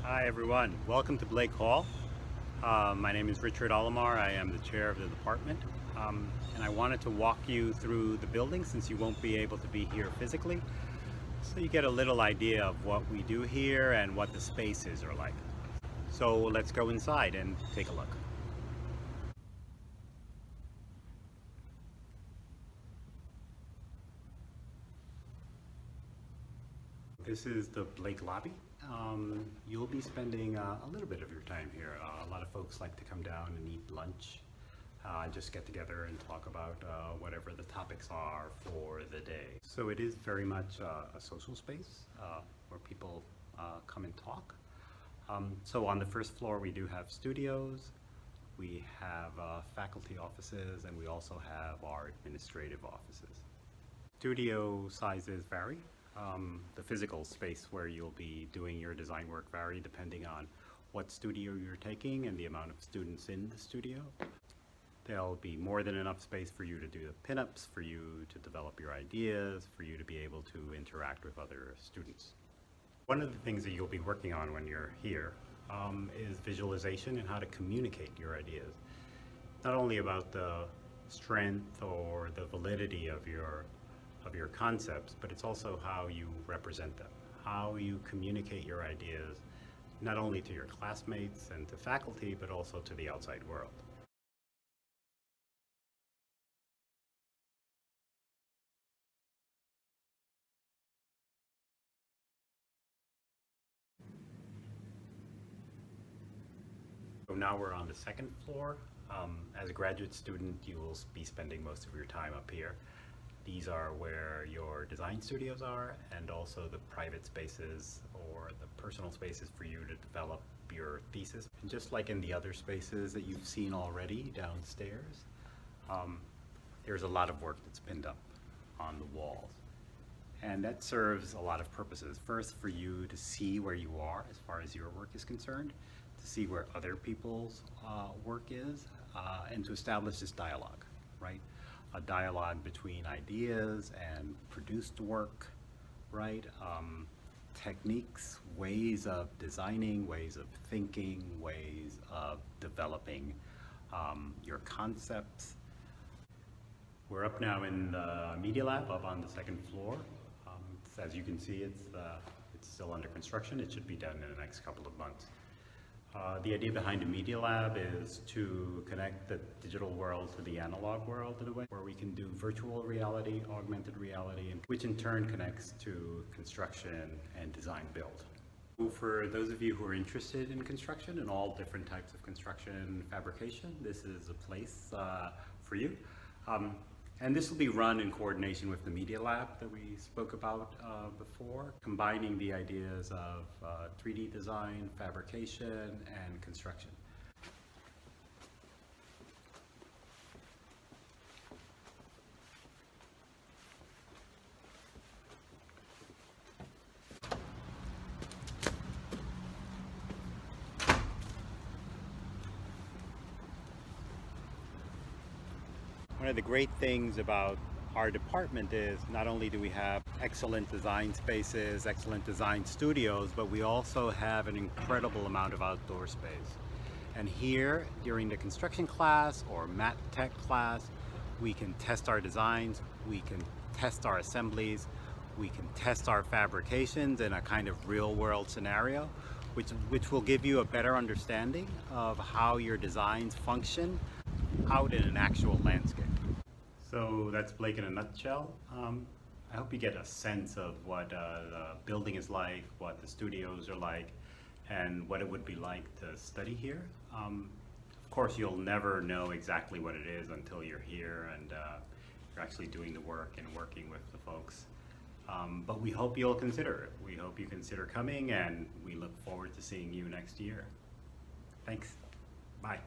Hi everyone, welcome to Blake Hall. My name is Richard Olimar. I am the chair of the department, and I wanted to walk you through the building since you won't be able to be here physically, so you get a little idea of what we do here and what the spaces are like. So let's go inside and take a look. This is the Blake lobby. You'll be spending a little bit of your time here. A lot of folks like to come down and eat lunch, just get together and talk about whatever the topics are for the day. So it is very much a social space where people come and talk. So on the first floor we do have studios, we have faculty offices, and we also have our administrative offices. Studio sizes vary. The physical space where you'll be doing your design work vary depending on what studio you're taking and the amount of students in the studio. There'll be more than enough space for you to do the pinups, for you to develop your ideas, for you to be able to interact with other students. One of the things that you'll be working on when you're here is visualization and how to communicate your ideas. Not only about the strength or the validity of your concepts, but it's also how you represent them, how you communicate your ideas, not only to your classmates and to faculty, but also to the outside world. So now we're on the second floor. As a graduate student, you will be spending most of your time up here. These are where your design studios are, and also the private spaces or the personal spaces for you to develop your thesis. And just like in the other spaces that you've seen already downstairs, there's a lot of work that's pinned up on the walls. And that serves a lot of purposes. First, for you to see where you are as far as your work is concerned, to see where other people's work is, and to establish this dialogue, right? A dialogue between ideas and produced work, right? Techniques, ways of designing, ways of thinking, ways of developing your concepts. We're up now in the Media Lab up on the second floor. As you can see, it's still under construction. It should be done in the next couple of months. The idea behind a Media Lab is to connect the digital world to the analog world in a way where we can do virtual reality, augmented reality, which in turn connects to construction and design build. For those of you who are interested in construction and all different types of construction fabrication, this is a place for you. And this will be run in coordination with the Media Lab that we spoke about before, combining the ideas of 3D design, fabrication, and construction. One of the great things about our department is not only do we have excellent design spaces, excellent design studios, but we also have an incredible amount of outdoor space. And here, during the construction class or mat tech class, we can test our designs, we can test our assemblies, we can test our fabrications in a kind of real world scenario, which will give you a better understanding of how your designs function out in an actual landscape. So that's Blake in a nutshell. I hope you get a sense of what the building is like, what the studios are like, and what it would be like to study here. Of course, you'll never know exactly what it is until you're here and you're actually doing the work and working with the folks. But we hope you'll consider it. We hope you consider coming, and we look forward to seeing you next year. Thanks. Bye.